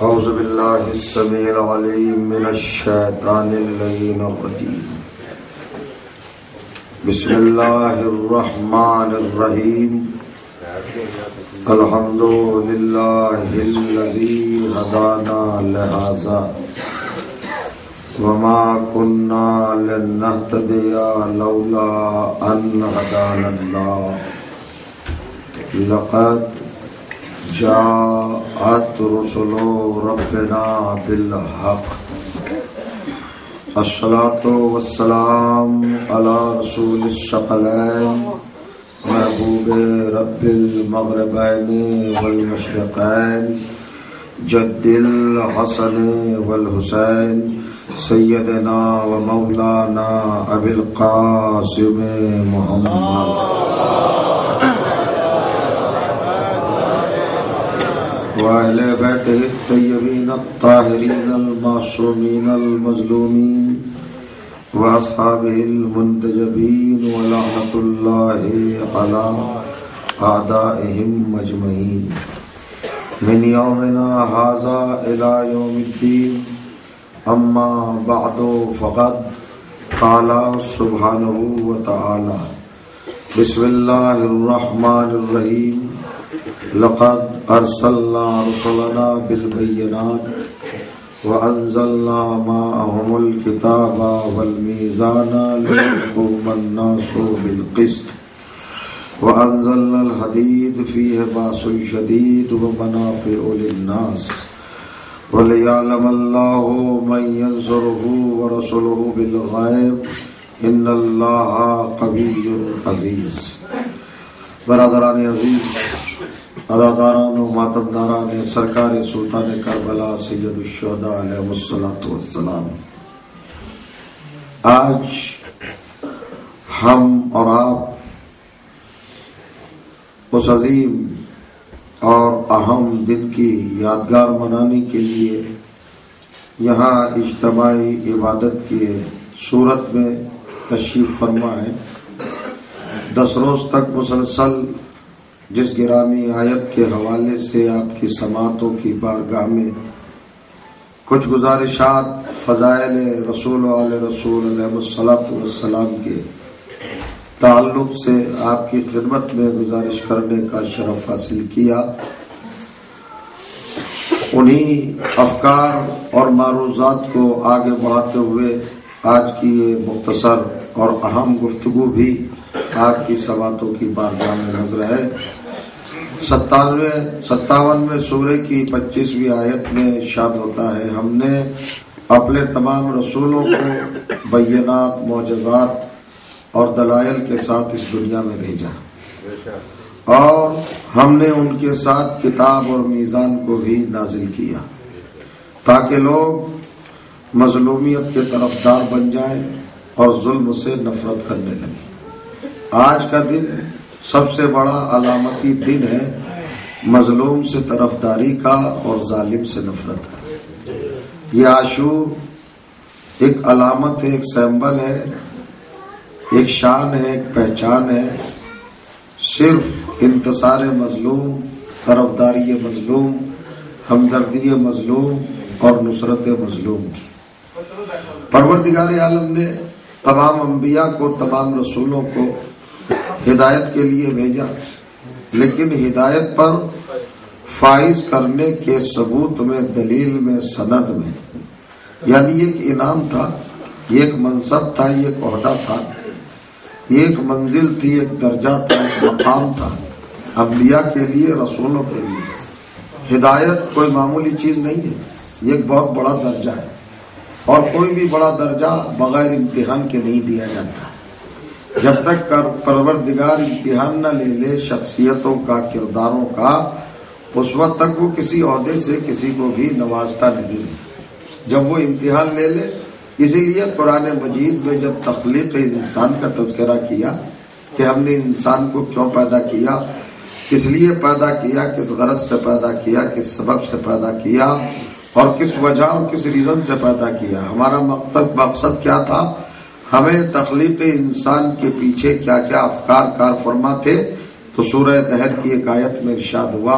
اعوذ باللہ السمیع العلیم من الشیطان اللعین الرجیم بسم اللہ الرحمن الرحیم الحمد للہ الذی ہدانا لہذا وما كنا لنهتدي لولا ان هدانا الله لقد جاءت رسل ربنا بالحق الصلاة والسلام على رسول الثقلين محبوب رب المغربين والمشرقين جد الحسن والحسین سیدنا و مولانا ابی القاسم محمد وأہل بیتہ الطیبین الطاہرین المعصومین المظلومین واصحابہ المنتجبین ولعنۃ اللہ علی اعدائہم اجمعین من یومنا ھذا الی یوم الدین اما بعد فقد قال سبحانہ وتعالی بسم اللہ الرحمن الرحیم لقد ارسلنا رسلنا بالبینات وانزلنا معهم الکتاب والمیزان لیقوم الناس بالقسط وانزلنا الحدید فیہ باس شدید ومنافع للناس وَلِيَعْلَمَ اللَّهُ مَن يَنصُرُهُ وَرَسُولُهُ بِالْغَيْبِ إِنَّ اللَّهَ قَوِيٌّ عَزِيزٌ۔ برادران عزیز، عزاداران و ماتمداران سرکار سلطان کربلا سید الشہداء علیہ الصلوۃ والسلام، آج ہم اور آپ اس عظیم اور اہم دن کی یادگار منانے کے لیے یہاں اجتماعی عبادت کی صورت میں تشریف فرما ہے۔ 10 روز تک مسلسل جس گرامی آیت کے حوالے سے آپ کی سماعتوں کی بارگاہ میں کچھ گزارشات فضائل رسول و آل رسول علیہ الصلوۃ والسلام کے تعلق سے آپ کی خدمت میں گزارش کرنے کا شرف حاصل کیا، انہی افکار اور معروضات کو آگے بڑھاتے ہوئے آج کی یہ مختصر اور اہم گفتگو بھی آپ کی سماعتوں کی بارگاہ میں نظر ہے۔ 57ویں سورہ کی 25ویں آیت میں ارشاد ہوتا ہے، ہم نے اپنے تمام رسولوں کو بینات، معجزات اور دلائل کے ساتھ اس دنیا میں بھیجا، اور ہم نے ان کے ساتھ کتاب اور میزان کو بھی نازل کیا تاکہ لوگ مظلومیت کے طرفدار بن جائیں اور ظلم سے نفرت کرنے لگیں۔ آج کا دن سب سے بڑا علامتی دن ہے مظلوم سے طرفداری کا اور ظالم سے نفرت کا۔ یہ عاشور ایک علامت ہے، ایک سمبل ہے، ایک شان ہے، ایک پہچان ہے، صرف انتصار مظلوم، طرفداری مظلوم، ہمدردی مظلوم اور نصرت مظلوم کی۔ پروردگار عالم نے تمام انبیاء کو، تمام رسولوں کو ہدایت کے لیے بھیجا، لیکن ہدایت پر فائز کرنے کے ثبوت میں، دلیل میں، سند میں، یعنی ایک انعام تھا، یہ ایک منصب تھا، یہ ایک عہدہ تھا، یہ ایک منزل تھی، ایک درجہ تھا، ایک مقام تھا انبیاء کے لیے، رسولوں کے لیے۔ ہدایت کوئی معمولی چیز نہیں ہے، یہ ایک بہت بڑا درجہ ہے، اور کوئی بھی بڑا درجہ بغیر امتحان کے نہیں دیا جاتا۔ جب تک پروردگار امتحان نہ لے لے شخصیتوں کا، کرداروں کا، اس وقت تک وہ کسی عہدے سے کسی کو بھی نوازتا نہیں۔ جب وہ امتحان لے لے، اسی لیے قرآن مجید میں جب تخلیق انسان کا تذکرہ کیا کہ ہم نے انسان کو کیوں پیدا کیا، کس لیے پیدا کیا، کس غرض سے پیدا کیا، کس سبب سے پیدا کیا، اور کس وجہ اور کس ریزن سے پیدا کیا، ہمارا مقصد کیا تھا، ہمیں تخلیق انسان کے پیچھے کیا کیا افکار کار فرما تھے، تو سورہ دہر کی ایک آیت میں ارشاد ہوا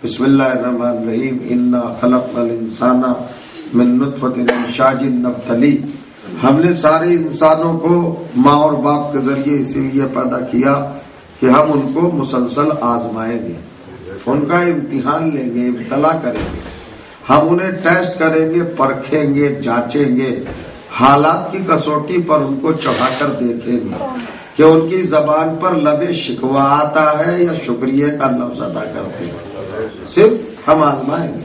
بسم اللہ الرحمن الرحیم انا خلقنا الانسان من نطفۃ امشاج نبتلی، ہم نے سارے انسانوں کو ماں اور باپ کے ذریعے اسی لیے پیدا کیا کہ ہم ان کو مسلسل آزمائیں گے، ان کا امتحان لیں گے، ابتلا کریں گے، ہم انہیں ٹیسٹ کریں گے، پرکھیں گے، جانچیں گے، حالات کی کسوٹی پر ان کو چڑھا کر دیکھیں گے کہ ان کی زبان پر لب شکوہ آتا ہے یا شکریہ کا لفظ ادا کرتے ہیں۔ صرف ہم آزمائیں گے،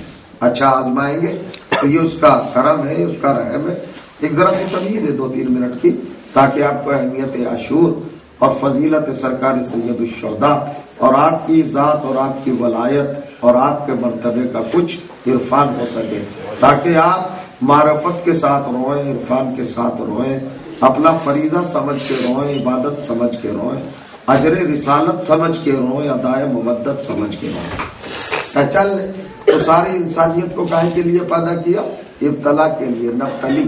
اچھا آزمائیں گے تو یہ اس کا کرم ہے، اس کا رحم ہے۔ ایک ذرا سی تمہید ہے 2-3 منٹ کی، تاکہ آپ کو اہمیت عاشور اور فضیلت سرکار سید الشہداء اور آپ کی ذات اور آپ کی ولایت اور آپ کے مرتبے کا کچھ عرفان ہو سکے، تاکہ آپ معرفت کے ساتھ روئیں، عرفان کے ساتھ روئیں، اپنا فریضہ سمجھ کے روئیں، عبادت سمجھ کے روئیں، اجر رسالت سمجھ کے روئیں، ادائے مودت سمجھ کے روئیں۔ چل تو ساری انسانیت کو کاہے کے لیے پیدا کیا؟ ابتلا کے لیے، نبتلی،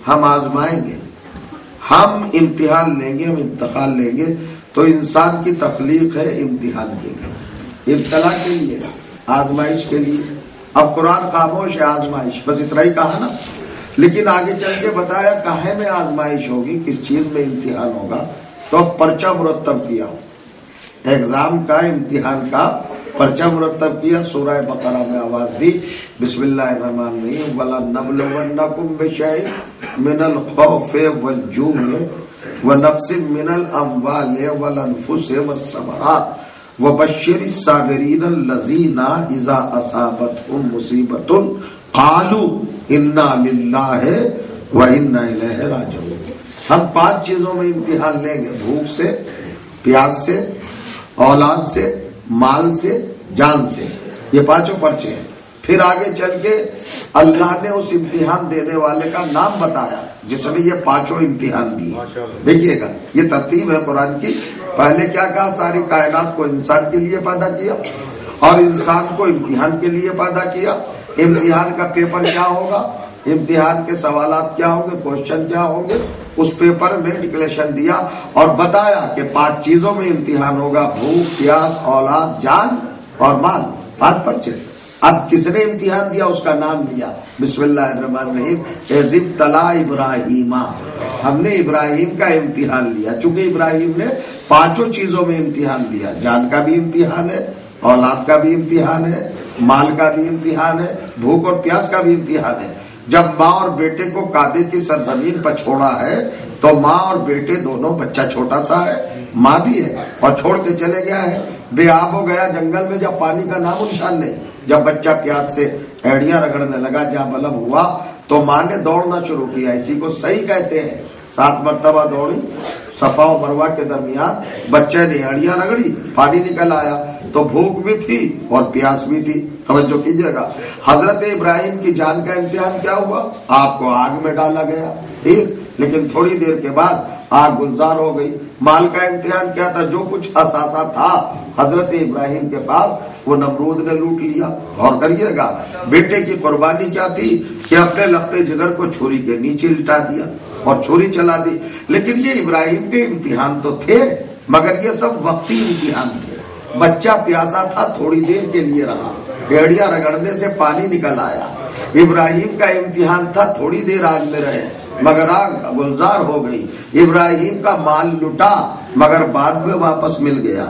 ہم آزمائیں گے، ہم امتحان لیں گے، ہم انتقال لیں گے۔ تو انسان کی تخلیق ہے امتحان کے لیے، ابتلا کے لیے، آزمائش کے لیے۔ اب قرآن خاموش ہے، آزمائش بس اتنا ہی کہا نا، لیکن آگے چل کے بتایا کہاں میں آزمائش ہوگی، کس چیز میں امتحان ہوگا۔ تو اب پرچہ مرتب کیا، ایگزام کا، امتحان کا پرچہ مرتب کیا۔ سورہ بقرہ میں آواز دی، بسم اللہ الرحمن الرحیم، وَلَنَبْلُوَنَّكُمْ بِشَيْءٍ مِّنَ الْخَوْفِ وَالْجُوعِ وَنَقْصٍ مِّنَ الْأَمْوَالِ وَالْأَنفُسِ وَالثَّمَرَاتِ وَبَشِّرِ الصَّابِرِينَ الَّذِينَ إِذَا أَصَابَتْهُم مُّصِيبَةٌ قَالُوا إِنَّا لِلَّهِ وَإِنَّا إِلَيْهِ رَاجِعُونَ۔ ہم 5 چیزوں میں امتحان لیں گے، بھوک سے، پیاس سے، اولاد سے، مال سے، جان سے، یہ 5 پرچے ہیں۔ پھر آگے چل کے اللہ نے اس امتحان دینے والے کا نام بتایا جس نے یہ 5 امتحان دیے۔ دیکھیے گا یہ ترتیب ہے قرآن کی۔ پہلے کیا کہا؟ ساری کائنات کو انسان کے لیے پیدا کیا اور انسان کو امتحان کے لیے پیدا کیا۔ امتحان کا پیپر کیا ہوگا، امتحان کے سوالات کیا ہوں گے، کوشچن کیا ہوں گے، اس پیپر میں ڈکلیریشن دیا اور بتایا کہ 5 چیزوں میں امتحان ہوگا، بھوک، پیاس، اولاد، جان اور مال، 5 پرچے۔ اب کس نے امتحان دیا، اس کا نام لیا، بسم اللہ الرحمن الرحیم، اذ ابتلی ابراہیم، ہم نے ابراہیم کا امتحان لیا۔ چونکہ ابراہیم نے 5 چیزوں میں امتحان لیا، جان کا بھی امتحان ہے، اولاد کا بھی امتحان ہے، مال کا بھی امتحان ہے، بھوک اور پیاس کا بھی امتحان ہے۔ جب ماں اور بیٹے کو کعبے کی سرزمین پر چھوڑا ہے تو ماں اور بیٹے دونوں، بچہ چھوٹا سا ہے، ماں بھی ہے، اور چھوڑ کے چلے گیا ہے، بے آب ہو گیا جنگل میں، جب پانی کا نام و نشان نہیں۔ جب بچہ پیاس سے ایڑیاں رگڑنے لگا، جہاں بلب ہوا تو ماں نے دوڑنا شروع کیا، اسی کو صحیح کہتے ہیں، 7 مرتبہ دوڑی صفا و مروہ کے درمیان، بچے نے ایڑیاں رگڑی، پانی نکل آیا، تو بھوک بھی تھی اور پیاس بھی تھی۔ توجہ کیجئے گا، حضرت ابراہیم کی جان کا امتحان کیا ہوا؟ آپ کو آگ میں ڈالا گیا، ٹھیک، لیکن تھوڑی دیر کے بعد آگ گلزار ہو گئی۔ مال کا امتحان کیا تھا؟ جو کچھ اثاثہ تھا حضرت ابراہیم کے پاس وہ نمرود نے لوٹ لیا۔ اور کریے گا، بیٹے کی قربانی کیا تھی کہ اپنے لختے جگر کو چھری کے نیچے لٹا دیا اور چھری چلا دی۔ لیکن یہ ابراہیم کے امتحان تو تھے، مگر یہ سب وقتی امتحان تھے۔ بچہ پیاسا تھا، تھوڑی دیر کے لیے رہا، ایڑیاں رگڑنے سے پانی نکل آیا۔ ابراہیم کا امتحان تھا، تھوڑی دیر آگ میں رہے مگر آگ گلزار ہو گئی۔ ابراہیم کا مال لٹا مگر بعد میں واپس مل گیا۔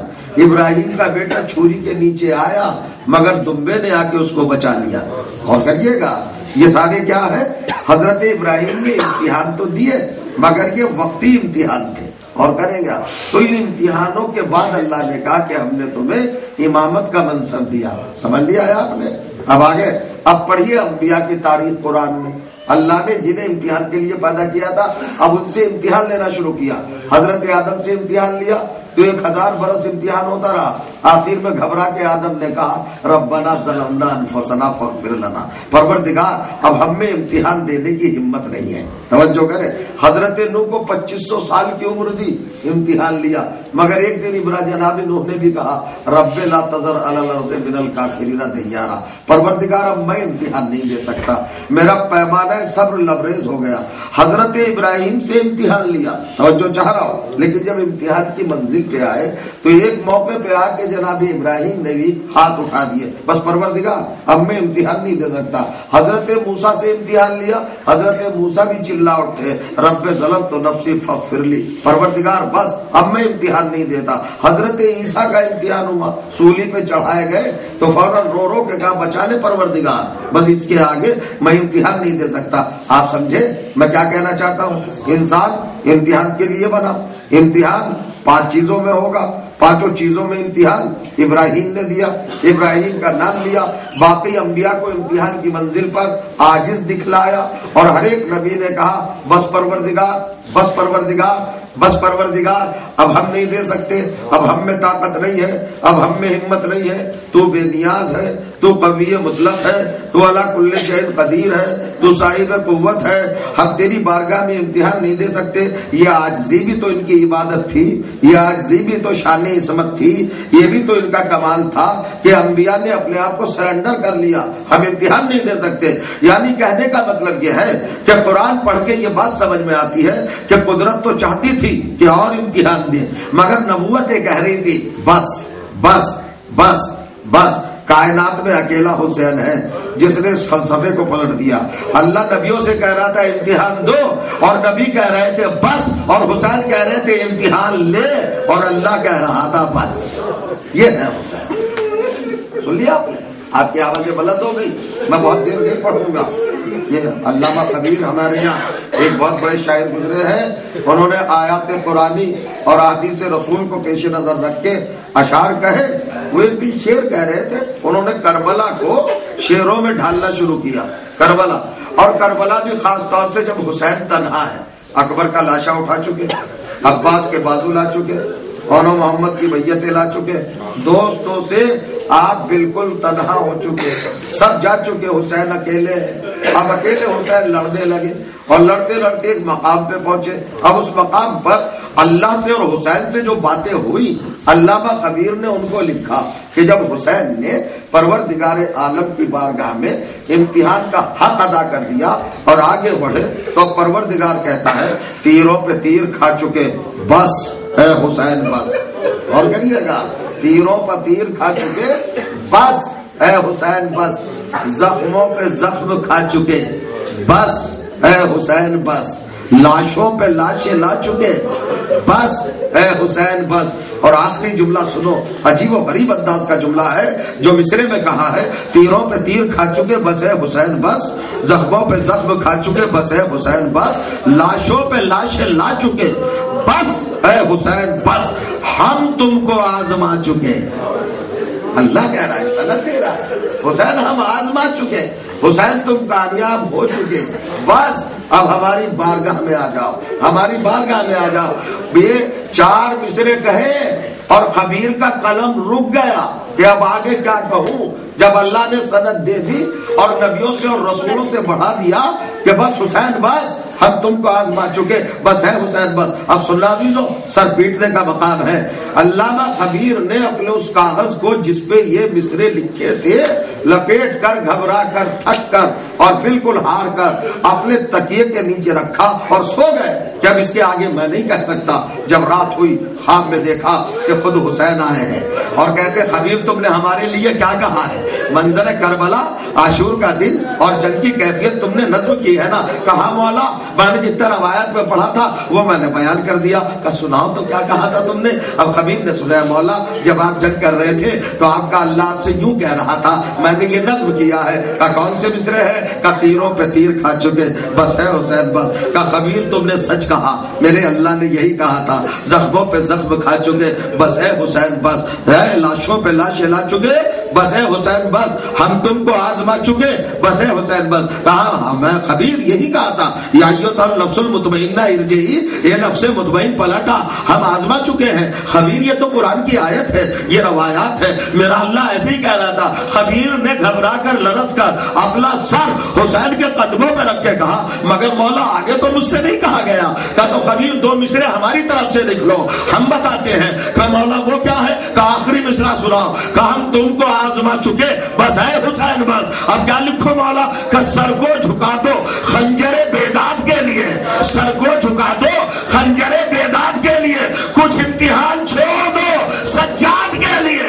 ابراہیم کا بیٹا چھری کے نیچے آیا مگر دمبے نے آ کے اس کو بچا لیا۔ اور کریے گا، یہ سارے کیا ہے؟ حضرت ابراہیم نے امتحان تو دیے مگر یہ وقتی امتحان تھے۔ اور کریں گا تو ان امتحانوں کے بعد اللہ نے کہا کہ ہم نے تمہیں امامت کا منصب دیا۔ سمجھ لیا ہے آپ نے؟ اب آگے اب پڑھیے انبیاء کی تاریخ قرآن میں۔ اللہ نے جنہیں امتحان کے لیے پیدا کیا تھا اب ان سے امتحان لینا شروع کیا۔ حضرت آدم سے امتحان لیا تو 1000 برس امتحان ہوتا رہا، آخر میں گھبرا کے آدم نے کہا ربنا ظلمنا انفسنا فاغفر لنا، پروردگار اب ہم میں امتحان دینے کی ہمت نہیں ہے۔ توجہ کریں، حضرت نوح کو 2500 سال کی عمر دی، امتحان لیا، مگر ایک دن جناب نوح نے بھی کہا رب لا تذر علی الارض من الکافرین دیارا، پروردگار اب میں امتحان نہیں دے سکتا، میرا پیمانہ صبر لبریز ہو گیا۔ حضرت ابراہیم سے امتحان لیا، توجہ چاہ رہا ہوں، لیکن جب امتحان کی منزل پہ آئے تو ایک موقع پہ آ کے جناب ابراہیم نے بھی ہاتھ اٹھا دیے، بس پروردگار اب میں امتحان نہیں دے سکتا۔ حضرت موسیٰ سے امتحان لیا، حضرت موسیٰ بھی چلا اٹھے، رب ظلمت نفسی فاغفر لی، پروردگار بس اب میں امتحان نہیں دیتا۔ حضرت عیسیٰ کا امتحان ہوا، سولی پہ چڑھائے گئے تو فوراً رو رو کے کہا بچا لے پروردگار، بس اس کے آگے میں امتحان نہیں دے سکتا۔ آپ سمجھے میں کیا کہنا چاہتا ہوں؟ انسان امتحان کے لیے بنا، امتحان 5 چیزوں میں ہوگا، 5 چیزوں میں امتحان ابراہیم نے دیا، ابراہیم کا نام لیا، باقی انبیاء کو امتحان کی منزل پر عاجز دکھلایا، اور ہر ایک نبی نے کہا بس پروردگار، بس پروردگار، بس پروردگار اب ہم نہیں دے سکتے، اب ہم میں طاقت نہیں ہے، اب ہم میں ہمت نہیں ہے، تو بے نیاز ہے، تو قوی مطلق ہے، تو علی کل شیء قدیر ہے، تو صاحب قوت ہے، ہم تیری بارگاہ میں امتحان نہیں دے سکتے۔ یہ عاجزی بھی تو ان کی عبادت تھی، یہ عاجزی بھی تو شان عصمت تھی، یہ بھی تو ان کا کمال تھا کہ انبیاء نے اپنے آپ کو سرنڈر کر لیا، ہم امتحان نہیں دے سکتے۔ یعنی کہنے کا مطلب یہ ہے کہ قرآن پڑھ کے یہ بات سمجھ میں آتی ہے کہ قدرت تو چاہتی تھی کہ اور امتحان دے، مگر نبوت یہ کہہ رہی تھی بس بس بس بس۔ کائنات میں اکیلا حسین ہے جس نے اس فلسفے کو پلٹ دیا۔ اللہ نبیوں سے کہہ رہا تھا امتحان دو، اور نبی کہہ رہے تھے بس، اور حسین کہہ رہے تھے امتحان لے، اور اللہ کہہ رہا تھا بس۔ یہ ہے حسین۔ سن لیا آپ نے؟ آپ کی آوازیں بلند ہو گئی، میں بہت دیر نہیں پڑھوں گا۔ یہ علامہ خبیر ہمارے یہاں ایک بہت بڑے شاعر گزرے ہیں، انہوں نے آیات قرآنی اور احادیث رسول کو پیش نظر رکھ کے اشعار کہے۔ وہ ایک بھی شعر کہہ رہے تھے، انہوں نے کربلا کو شعروں میں ڈھالنا شروع کیا، کربلا، اور کربلا بھی خاص طور سے جب حسین تنہا ہے، اکبر کا لاشا اٹھا چکے، عباس کے بازو لا چکے، اور محمد کی بیعتیں لا چکے، دوستوں سے آپ بالکل تنہا ہو چکے، سب جا چکے، حسین اکیلے ہیں۔ اب اکیلے حسین لڑنے لگے، اور لڑتے لڑتے ایک مقام پہ پہنچے۔ اب اس مقام پر اللہ سے اور حسین سے جو باتیں ہوئی، علامہ خبیر نے ان کو لکھا کہ جب حسین نے پروردگار عالم کی بارگاہ میں امتحان کا حق ادا کر دیا اور آگے بڑھے، تو پروردگار کہتا ہے تیروں پہ تیر کھا چکے، بس اے حسین بس۔ اور کریے گا، تیروں پر تیر کھا چکے، بس اے حسین بس، زخموں پہ زخم کھا چکے، بس اے حسین بس، لاشوں پہ لاشیں لا چکے، بس اے حسین بس۔ اور آخری جملہ سنو، عجیب و غریب انداز کا جملہ ہے جو مصرے میں کہا ہے، تیروں پہ تیر کھا چکے بس اے حسین بس، زخموں پہ زخم کھا چکے بس اے حسین بس، لاشوں پہ لاشیں لا چکے، بس اے حسین بس، ہم تم کو آزما چکے۔ اللہ کہہ رہا ہے، سند دے رہا ہے، حسین ہم آزما چکے، حسین تم کامیاب ہو چکے، بس اب ہماری بارگاہ میں آ جاؤ، ہماری بارگاہ میں آ جاؤ۔ یہ 4 مصرے کہے اور خبیر کا قلم رک گیا کہ اب آگے کیا کہوں، جب اللہ نے سند دے دی اور نبیوں سے اور رسولوں سے بڑھا دیا کہ بس حسین بس، ہم تم کو آزما چکے، بس ہے حسین بس۔ اب سن عزیزو، سر پیٹنے کا مقام ہے۔ علامہ خبیر نے اپنے اس کاغذ کو جس پہ یہ مصرے لکھے تھے لپیٹ کر، گھبرا کر، تھک کر اور بالکل ہار کر اپنے تکیے کے نیچے رکھا اور سو گئے کہ اب اس کے آگے میں نہیں کہہ سکتا۔ جب رات ہوئی خواب میں دیکھا کہ خود حسین آئے ہیں اور کہتے خبیر تم نے ہمارے لیے کیا کہا ہے؟ منظر کربلا، عاشور کا دن اور جنگ کی کیفیت تم نے نظم کی ہے نا؟ کہا مولا میں نے جتنا روایت میں پڑھا تھا وہ میں نے بیان کر دیا۔ کہ سناؤ تو کیا کہا تھا تم نے؟ اب خبیر نے سنایا مولا جب آپ جنگ کر رہے تھے تو آپ کا اللہ آپ سے یوں کہہ رہا تھا، میں نے یہ نظم کیا ہے۔ کہ کون سے مصرے ہیں؟ کہ تیروں پہ تیر کھا چکے بس ہے حسین بس۔ کہ خبیر تم نے سچ کہا، میرے اللہ نے یہی کہا تھا، زخموں پہ زخم کھا چکے بس ہے حسین بس، ہے لاشوں پہ لاشیں لا چکے بس ہے حسین بس، ہم تم کو آزما چکے بس ہے حسین بس۔ کہا میں خبیر یہی کہا تھا، یا ایھا النفس المطمئنہ ارجعی، یہ نفس مطمئن پلٹا، ہم آزما چکے ہیں۔ خبیر یہ تو قرآن کی آیت ہے، یہ روایات ہے، میرا اللہ ایسے ہی کہہ رہا تھا۔ خبیر نے گھبرا کر، لرز کر اپنا سر حسین کے قدموں پہ رکھ کے کہا مگر مولا آگے تو مجھ سے نہیں کہا گیا۔ کہا تو خبیر 2 مصرے ہماری طرف سے لکھ لو، ہم بتاتے ہیں۔ کہ مولا وہ کیا ہے؟ کہ آخری مصرع سناؤ۔ کہ ہم تم کو آزما چکے بس ہے حسین بس۔ اب کیا لکھو مولا؟ کہ سر کو جھکا دو خنجر بیداد کے لیے، سر کو جھکا دو خنجر بیداد کے لیے، کچھ امتحان چھوڑ دو سجاد کے لیے۔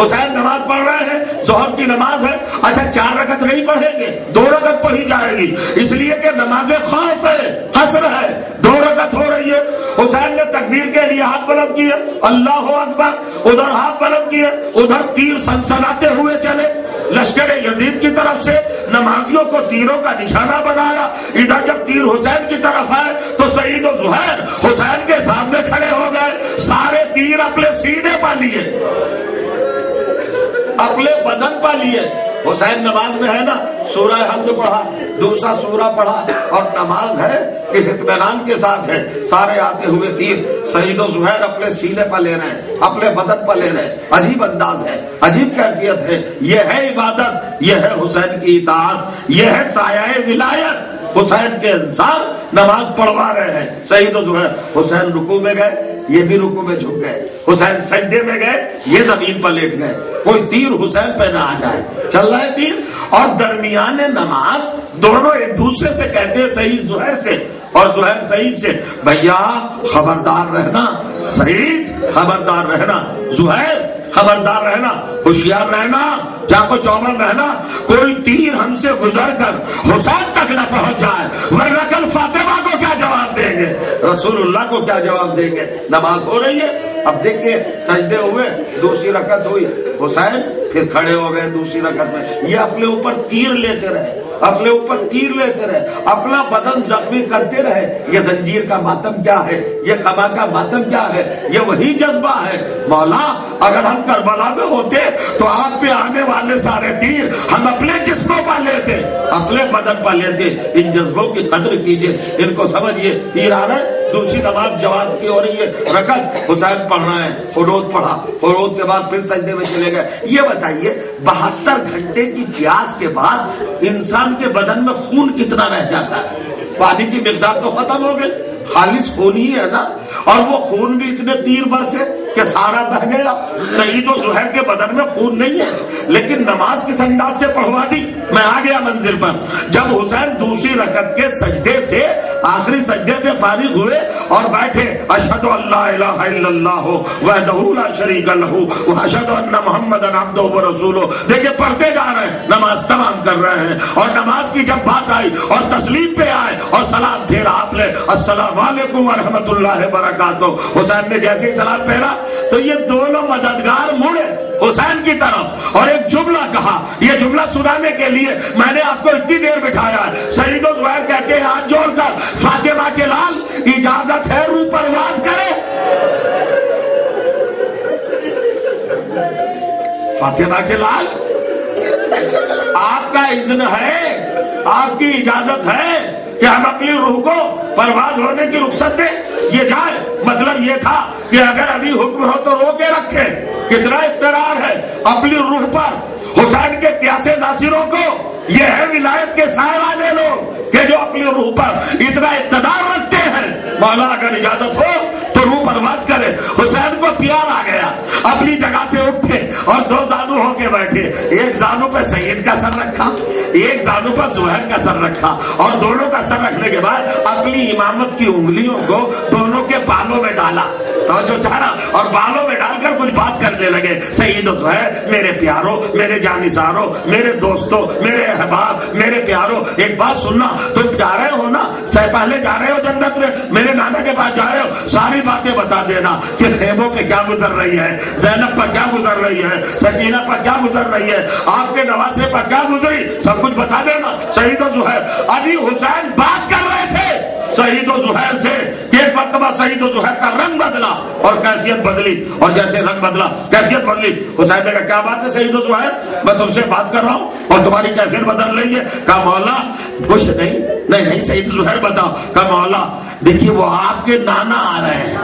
حسین نماز پڑھ رہے ہیں، ظہر کی نماز ہے، اچھا 4 رکعت نہیں پڑھیں گے، 2 رکعت پڑھی جائے گی، اس لیے کہ نماز خوف ہے، قصر ہے، 2 رکعت ہو رہی ہے۔ حسین نے تکبیر کے لیے ہاتھ بلند کیے، اللہ اکبر، ادھر ہاتھ بلند کیے، ادھر تیر سنسناتے ہوئے چلے، لشکر یزید کی طرف سے نمازیوں کو تیروں کا نشانہ بنایا۔ ادھر جب تیر حسین کی طرف آئے تو سعید و زہیر حسین کے سامنے کھڑے ہو گئے، سارے تیر اپنے سینے پر لیے، اپنے بدن پر لیے۔ حسین نماز میں ہے نا، سورہ حمد پڑھا، دوسرا سورہ پڑھا، اور نماز ہے اس اطمینان کے ساتھ ہے، سارے آتے ہوئے تیر سعید و زہیر اپنے سینے پر لے رہے ہیں، اپنے بدن پر لے رہے ہیں۔ عجیب انداز ہے، عجیب کیفیت ہے، یہ ہے عبادت، یہ ہے حسین کی اطاعت، یہ ہے سایہ ولایت۔ حسین کے انصار نماز پڑھوا رہے ہیں، سعید و زہیر۔ حسین رکوع میں گئے، یہ بھی رکوع میں جھک گئے، حسین سجدے میں گئے، یہ زمین پر لیٹ گئے، کوئی تیر حسین پہ نہ آ جائے، چل رہا ہے تیر۔ اور درمیان نماز دونوں ایک دوسرے سے کہتے ہیں، سعید زہیر سے اور زہیر سعید سے، بھیا خبردار رہنا، سعید خبردار رہنا، زہیر خبردار رہنا، ہوشیار رہنا، چاقو چوبند رہنا، کوئی تیر ہم سے گزر کر حسین تک نہ پہنچ جائے، ورنہ کل فاطمہ کو کیا جواب دیں گے، رسول اللہ کو کیا جواب دیں گے۔ نماز ہو رہی ہے، اب دیکھیے سجدے ہوئے، دوسری رکعت ہوئی، حسین پھر کھڑے ہو گئے دوسری رکعت میں، یہ اپنے اوپر تیر لیتے رہے، اپنے اوپر تیر لیتے رہے، اپنا بدن زخمی کرتے رہے۔ یہ زنجیر کا ماتم کیا ہے، یہ قبا کا ماتم کیا ہے، یہ وہی جذبہ ہے۔ مولا اگر ہم کربلا میں ہوتے تو آپ پہ آنے والے سارے تیر ہم اپنے جسموں پر لیتے، اپنے بدن پر لیتے۔ ان جذبوں کی قدر کیجئے، ان کو سمجھیے۔ تیر آ رہا ہے، دوسری نماز جماعت کی ہو رہی ہے، رکعت حسین پڑھ رہے ہیں، فروض پڑھا، فروض کے بعد پھر سجدے میں چلے گئے۔ یہ بتائیے 72 گھنٹے کی پیاس کے بعد انسان کے بدن میں خون کتنا رہ جاتا ہے؟ پانی کی مقدار تو ختم ہو گئی، خالص خون ہی ہے نا، اور وہ خون بھی اتنے تیر برسے کہ سارا بہ گیا۔ سعید و زہیر کے بدن میں خون نہیں ہے، لیکن نماز کس انداز سے پڑھوا دی۔ میں آ گیا منزل پر، جب حسین دوسری رکعت کے سجدے سے، آخری سجدے سے فارغ ہوئے اور بیٹھے، اشہد ان لا الہ الا اللہ وحدہ لا شریک لہ واشہد ان محمدا عبدہ ورسولہ، دیکھیں پڑھتے جا رہے ہیں، نماز تمام کر رہے ہیں، اور نماز کی جب بات آئی اور تسلیم پہ آئے اور سلام پھیرا آپ نے، السلام علیکم ورحمۃ اللہ وبرکاتہ، حسین نے جیسے ہی سلام پھیرا تو یہ دونوں مددگار مڑے حسین کی طرف اور ایک جملہ کہا۔ یہ جملہ سنانے کے لیے میں نے آپ کو اتنی دیر بٹھایا ہے۔ سعید و زہیر کہتے ہیں ہاتھ جوڑ کر، فاطمہ کے لال اجازت ہے روح پرواز کرے؟ فاطمہ کے لال آپ کا اذن ہے، آپ کی اجازت ہے کہ ہم اپنی روح کو پرواز ہونے کی رخصت دیں؟ یہ جائے، مطلب یہ تھا کہ اگر ابھی حکم ہو تو روکے رکھے۔ کتنا اقتدار ہے اپنی روح پر حسین کے پیاسے ناصروں کو۔ یہ ہے ولایت کے سائے والے لوگ کہ جو اپنی روح پر اتنا اقتدار رکھتے ہیں۔ مولا اگر اجازت ہو تو روح پرواز کرے۔ حسین کو پیار آ گیا، اپنی جگہ سے اٹھے اور 2 زانو ہو کے بیٹھے، ایک زانو پہ سید کا سر رکھا، ایک زانو پر زہیر کا سر رکھا، اور دونوں کا سر رکھنے کے بعد اپنی امامت کی انگلیوں کو دونوں کے بالوں میں ڈالا، توجہ چاہا، اور بالوں میں ڈال کر کچھ بات کرنے لگے۔ سعید و زہیر، میرے پیاروں، میرے جانثاروں، میرے دوستوں، میرے احباب، میرے پیاروں، ایک بات سننا، تم جا رہے ہو نا، چاہے پہلے جا رہے ہو جنت میں، میرے نانا کے پاس جا رہے ہو، ساری باتیں بتا دینا کہ خیموں پہ کیا گزر رہی ہے، زینب پر کیا گزر رہی ہے، سکینہ پر کیا گزر رہی ہے، آپ کے نواسے پر کیا گزری، سب کچھ بتا دینا۔ سعید و زہیر، ابھی حسین بات کر رہے تھے سعید و زہیر سے کہ ایک مرتبہ سعید و زہیر کا رنگ بدلا اور کیفیت بدلی، اور جیسے رنگ بدلا کیفیت بدلی۔ حسین نے کہا کیا بات ہے سعید و زہیر، میں تم سے بات کر رہا ہوں اور تمہاری کیفیت بدل رہی ہے۔ کہا مولا کچھ نہیں سعید و زہیر بتاؤ۔ کہا مولا دیکھیے وہ آپ کے نانا آ رہے ہیں،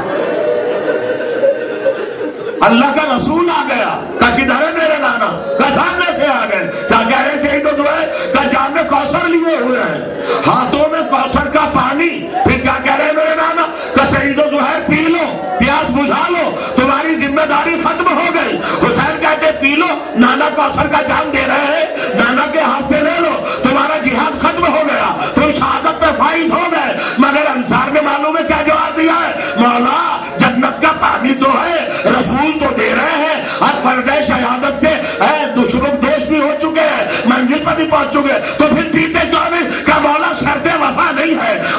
اللہ کا رسول آ گیا۔ کہا کدھر ہے میرے نانا؟ کہا سامنے سے آ گئے۔ کیا کہہ رہے سعید و زہیر؟ کہا جام میں کوثر لیے ہوئے ہیں، ہاتھوں میں کوثر کا پانی۔ پھر کیا کہہ رہے میرے نانا؟ کہا سعید و زہیر پی لو، پیاس بجھا لو، تمہاری ذمہ داری ختم ہو گئی۔ حسین کہتے پی لو، نانا کوثر کا جام دے رہے ہیں، نانا کے ہاتھ سے لے لو، تمہارا جہاد ختم ہو گیا، تم شہادت پہ فائز ہو گئے۔ مگر انصار نے معلوم ہے کیا جواب دیا ہے؟ مولا جنت کا پانی تو ہے، رسول تو دے رہے ہیں، ہر فرض شہادت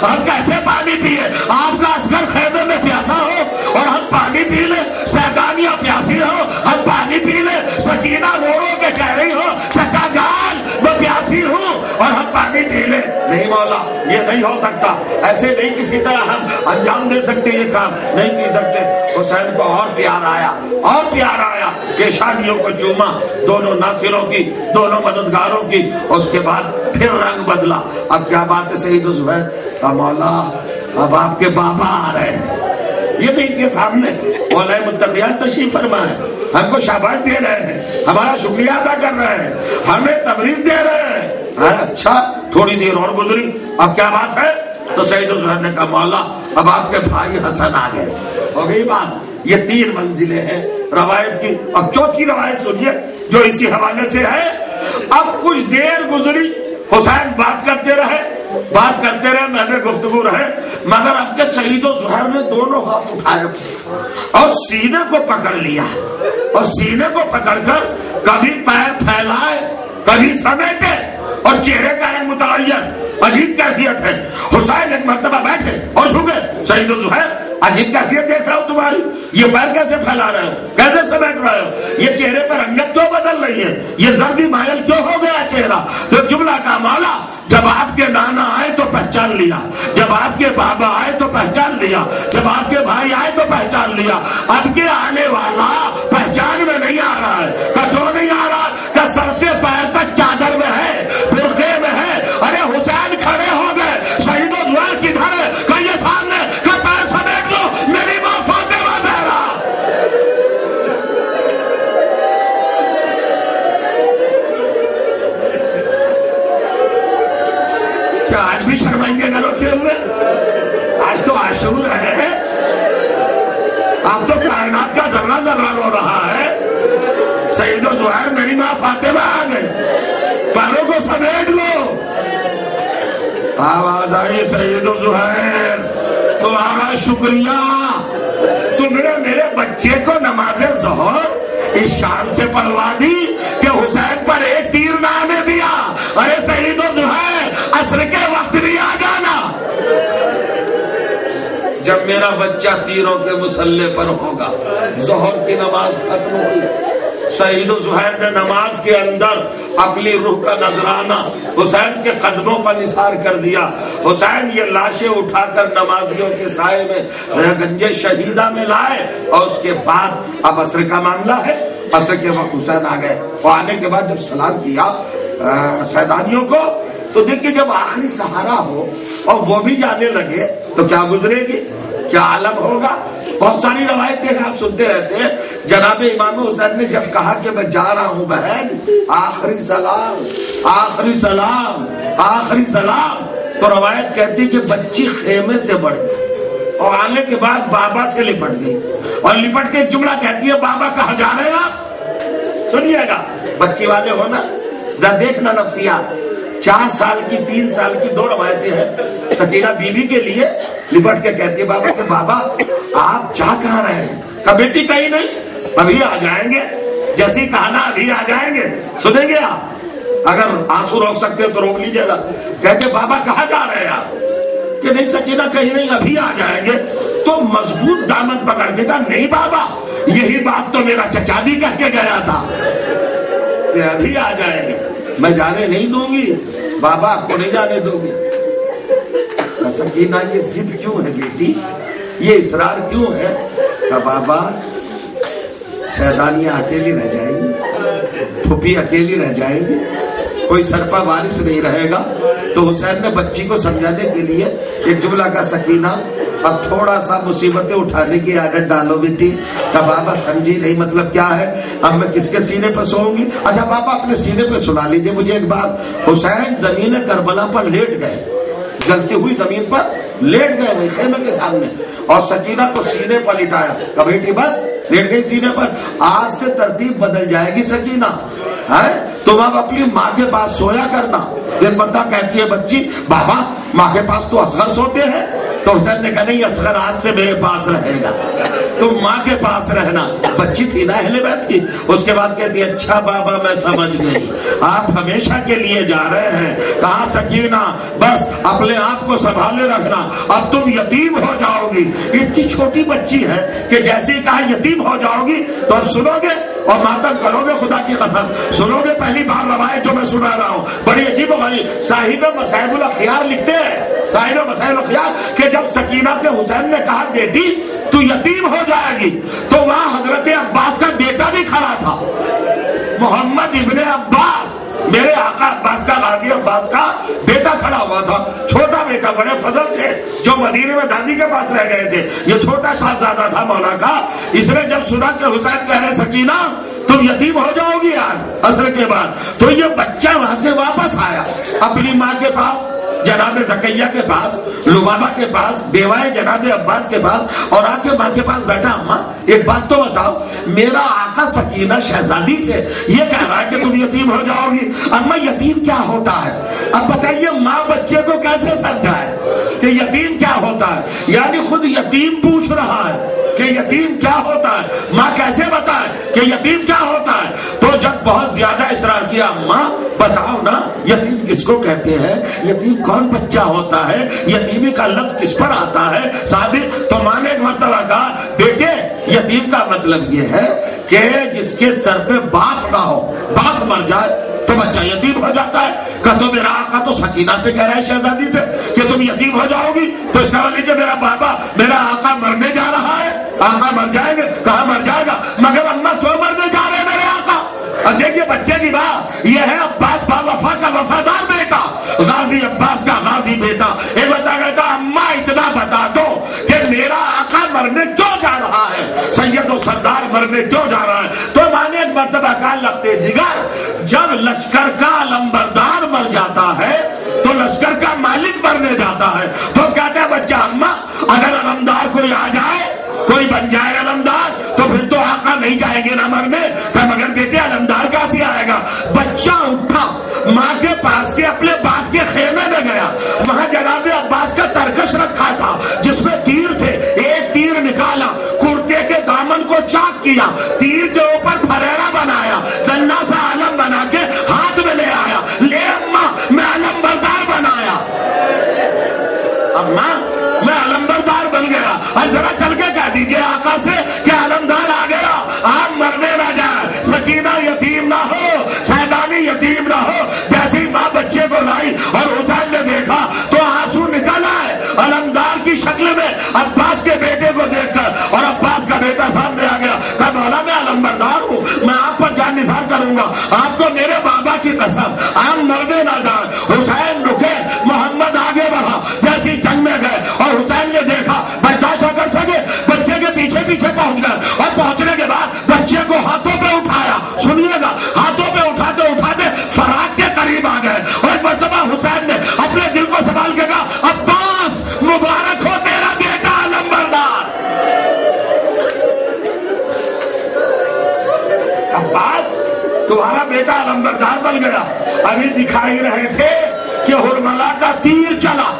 ہم کیسے پانی پیے؟ آپ کا عسکر خیمے میں پیاسا ہو اور ہم پانی پی لیں، سیدانیہ پیاسی ہو ہم پانی پی لیں، سکینہ رو رو کے کہہ رہی ہو چچا جان میں پیاسی ہوں اور ہم پانی پی لیں؟ نہیں مولا، یہ نہیں ہو سکتا، ایسے نہیں کسی طرح ہم انجام دے سکتے، یہ کام نہیں پی سکتے۔ حسین کو اور پیار آیا، اور پیار آیا، پیشانیوں کو چوما، دونوں ناصروں کی، دونوں مددگاروں کی، اس کے بعد پھر رنگ بدلا۔ اب کیا بات ہے سید زبیر کا مولا، اب آپ کے بابا آ رہے ہیں، یہ بھی کے سامنے مولا متقیات تشریف فرما ہے، ہم کو شاباش دے رہے ہیں، ہمارا شکریہ ادا کر رہے ہیں، ہمیں تبریک دے رہے ہیں۔ اچھا، تھوڑی دیر اور گزری، اب کیا بات ہے؟ تو سید زہیر نے کہا مولا اب آپ کے بھائی حسن آ گئے، ہو گئی بات۔ یہ 3 منزلیں ہیں روایت کی۔ اب چوتھی روایت سنیے جو اسی حوالے سے ہے۔ اب کچھ دیر گزری، حسین بات کرتے رہے، میں نے گفتگو رہے، مگر اب کے سید زہیر نے دونوں ہاتھ اٹھائے اور سینے کو پکڑ لیا، اور سینے کو پکڑ کر کبھی پیر پھیلائے کبھی سمیٹے، اور چہرے کا ایک متغیر عجیب کیفیت ہے۔ حسین ایک مرتبہ بیٹھے اور جھکے، سید زہیر عجیب کیفیت دیکھ رہا ہوں تمہاری، یہ پیر کیسے پھیلا رہے ہو، کیسے سمیٹ رہے ہو، یہ چہرے پر رنگت کیوں بدل رہی ہے، یہ زردی مائل کیوں ہو گیا چہرہ؟ تو جملہ کا مولا، جب آپ کے نانا آئے تو پہچان لیا، جب آپ کے بابا آئے تو پہچان لیا، جب آپ کے بھائی آئے تو پہچان لیا، اب کے آنے والا پہچان میں نہیں آ رہا ہے، کیوں نہیں آ رہا؟ کہ سر سے پیر تک چادر میں ہے، برقعے میں ہے۔ ارے حسین کھڑے ہو گئے، شہید و زہیر کدھر ہے؟ کہ یہ سامنے، کہ پیر سمیٹ لو، میری ماں فاطمہ زہرا۔ کیا آج بھی شرمائیں گے روتے ہوئے؟ آج تو عاشور ہے، اب تو کائنات کا ذرہ ذرہ رو رہا ہے۔ سید و زہیر میری ماں فاطمہ آ گئے، پیروں کو سمیٹ لو۔ آواز آئی، سید و زہیر تمہارا شکریہ، تم نے میرے بچے کو نماز ظہر اس شان سے پڑھوا دی کہ حسین پر ایک تیر نہ آنے دیا۔ ارے سید و زہیر عصر کے وقت بھی آ جانا، جب میرا بچہ تیروں کے مسلح پر ہوگا۔ ظہر کی نماز ختم ہوئی، سید زہیر نے نماز کے اندر اپنی روح کا نذرانہ حسین کے قدموں پر نثار کر دیا۔ حسین یہ لاشیں اٹھا کر نمازیوں کے سائے میں گنج شہیدہ میں لائے، اور اس کے بعد اب عصر کا معاملہ ہے، عصر کے وقت حسین آ گئے، اور آنے کے بعد جب سلام کیا سیدانیوں کو، تو دیکھیے جب آخری سہارا ہو اور وہ بھی جانے لگے تو کیا گزرے گی، کیا عالم ہوگا۔ بہت ساری روایتیں ہیں، آپ سنتے رہتے ہیں۔ جناب امام حسین نے جب کہا کہ میں جا رہا ہوں بہن، آخری سلام، آخری سلام، آخری سلام، تو روایت کہتی کہ بچی خیمے سے بڑھ گئی اور آنے کے بعد بابا سے لپٹ گئی، اور لپٹ کے ایک جملہ کہتی ہے، بابا کہاں جا رہے ہیں آپ؟ سنیے گا، بچی والے ہونا ذرا دیکھنا نفسیات۔ 4 سال کی 3 سال کی 2 روایتیں ہیں۔ سکینہ بیوی کے لیے لپٹ کے کہتی ہے بابا سے، بابا آپ جا کہاں رہے ہیں؟ کہ بیٹی کہیں نہیں، ابھی آ جائیں گے، جیسی کہنا ابھی آ جائیں گے، سنیں گے آپ، اگر آنسو روک سکتے ہیں تو روک لیجیے گا۔ کہتے بابا کہاں جا رہے ہیں آپ؟ کہ نہیں سکینہ کہیں نہیں، ابھی آ جائیں گے۔ تو مضبوط دامن پکڑ کے کہا، نہیں بابا یہی بات تو میرا چچا بھی کہہ کے گیا تھا کہ ابھی آ جائیں گے، میں جانے نہیں دوں گی، بابا آپ کو نہیں جانے دوں گی۔ سکینہ یہ ضد کیوں ہے بیٹی، یہ اصرار کیوں ہے؟ کہ بابا سیدانیاں اکیلی رہ جائیں گی، پھوپھی اکیلی رہ جائیں گی، کوئی سرپا وارث نہیں رہے گا۔ تو حسین نے بچی کو سمجھانے کے لیے ایک جملہ کا، سکینہ اب تھوڑا سا مصیبتیں اٹھانے کی عادت ڈالو بیٹی۔ کہ بابا سمجھی نہیں، مطلب کیا ہے، اب میں کس کے سینے پہ سوؤں گی؟ اچھا بابا اپنے سینے پہ سنا لیجئے مجھے ایک بات۔ حسین زمین کربلا پر لیٹ گئے، جلتی ہوئی زمین پر لیٹ گئے وہی خیمے کے سامنے، اور سکینہ کو سینے پر لٹایا کہ بیٹی بس لیٹ گئی سینے پر، آج سے ترتیب بدل جائے گی سکینہ، ہے تم اب اپنی ماں کے پاس سویا کرنا۔ ایک بندہ کہتی ہے بچی، بابا ماں کے پاس تو اصغر سوتے ہیں، تو حسین نے کہا نہیں اصغر آج سے میرے پاس رہے گا، تم ماں کے پاس رہنا۔ بچی تھی نا اہل بیت کی۔ اس کے بعد کہتی اچھا بابا میں سمجھ گئی، آپ ہمیشہ کے لیے جا رہے ہیں۔ کہا سکینہ بس اپنے آپ کو سنبھالے رکھنا، اب تم یتیم ہو جاؤ گی۔ اتنی چھوٹی بچی ہے کہ جیسے ہی کہا یتیم ہو جاؤ گی تو اب سنو گے اور ماتم کرو گے، خدا کی قسم سنو گے۔ پہلی بار روایت جو میں سنا رہا ہوں بڑی عجیب و غریب، صاحب مصائب الاخیار لکھتے ہیں، صاحب مصائب الاخیار، کہ جب سکینہ سے حسین نے کہا بیٹی تو یتیم ہو جائے گی، تو وہاں حضرت عباس کا بیٹا بھی کھڑا تھا، محمد ابن عباس، میرے آقا عباس کا، غازی عباس کا بیٹا کھڑا ہوا تھا، چھوٹا بیٹا، بڑے فضل تھے جو مدینے میں دادی کے پاس رہ گئے تھے، یہ چھوٹا شہزادہ تھا مولا کا۔ اس نے جب سنا کہ حسین کہہ رہے سکینہ تم یتیم ہو جاؤ گی آج عصر کے بعد، تو یہ بچہ وہاں سے واپس آیا اپنی ماں کے پاس، جناب زکیہ کے پاس، لبابہ کے پاس، بیوائے جناب عباس کے پاس، اور آ کے ماں کے پاس بیٹھا، اماں ایک بات تو بتاؤ، میرا آقا سکینہ شہزادی سے یہ کہہ رہا ہے کہ تم یتیم ہو جاؤ گی، اماں یتیم کیا ہوتا ہے؟ اب بتائیے ماں بچے کو کیسے سمجھائے کہ یتیم کیا ہوتا ہے؟ یعنی خود یتیم پوچھ رہا ہے کہ یتیم کیا ہوتا ہے، ماں کیسے بتائے کہ یتیم کیا ہوتا ہے؟ تو جب بہت زیادہ اصرار کیا، ماں بتاؤ نا یتیم کس کو کہتے ہیں، یتیم کون بچہ ہوتا ہے، یتیمی کا لفظ کس پر آتا ہے صادق؟ تو ماں نے ایک مرتبہ کہا بیٹے یتیم کا مطلب یہ ہے کہ جس کے سر پہ باپ نہ ہو، باپ مر جائے تو بچہ یتیم ہو جاتا ہے۔ کہ تو میرا آقا تو سکینہ سے کہہ رہا ہے شہزادی سے کہ تم یتیم ہو جاؤ گی، تو اس کا مطلب کہ میرا بابا، میرا آقا مرنے جا رہا ہے، آقا مر جائیں گے، کہاں مر جائے گا، مگر اماں تو مرنے جا رہے ہیں میرے آقا۔ اور دیکھیے بچے کی بات، یہ ہے عباس با وفا کا وفادار بیٹا، غازی عباس کا غازی بیٹا۔ ایک بتا کہتا اماں اتنا بتا دو کہ میرا آقا مرنے کیوں جا رہا ہے، سید و سردار مرنے کیوں جا رہا ہے؟ تو ماں نے ایک مرتبہ کہا لگتے جگر، جب لشکر کا علمبردار مر جاتا ہے تو لشکر کا مالک مرنے جاتا ہے، تو کہتا ہے بچہ اماں اگر علمدار کوئی آ جائے، کوئی بن جائے علمدار، تو پھر تو آقا نہیں جائیں گے نہ مرنے۔ کہ مگر بیٹے علمدار کیسے آئے گا؟ بچہ اٹھا ماں کے پاس سے اپنے باپ کے خیمے میں گیا، وہاں جناب عباس کا ترکش رکھا تھا جس میں تیر تھے، ایک تیر نکالا، کرتے کے دامن کو چاک کیا، تیر کے اوپر پھریرا بنایا، دنا سا علم بنا کے ہاتھ میں لے آیا، لے اماں میں علم بردار بنایا، اماں میں علم بردار بن گیا۔ اور ذرا چل کے کہہ دیجئے آقا سے کہ علمدار آ گیا، آپ مرنے نہ جائے، سکینہ یتیم نہ ہو، سیدانی یتیم نہ ہو۔ جیسے ہی ماں بچے کو لائی اور حسین نے دیکھا تو آنسو نکل آئے علمدار کی شکل میں عباس کے بیٹے کو دیکھ کر، اور عباس کا بیٹا سامنے آ گیا، کہا مولا میں علم بردار ہوں، میں آپ پر جان نثار کروں گا، آپ کو میرے بابا کی قسم آپ مرنے نہ جائیں۔ حسین رکے، محمد آگے بڑھا، جیسی جنگ میں گئے اور حسین نے دیکھا برداشت نہ کر سکے، بچے کے پیچھے پیچھے پہنچ گئے، اور پہنچنے کے بعد بچے کو ہاتھوں پہ اٹھایا، سنیے گا، ہاتھوں پہ اٹھاتے اٹھاتے فرات کے قریب آ گئے، اور ایک مرتبہ حسین نے اپنے دل کو سنبھال کے کہا عباس مبارک ہو تیرا بیٹا علمبردار۔ عباس تمہارا بیٹا علمبردار بن گیا۔ ابھی دکھائی رہے تھے کہ ہرملا کا تیر چلا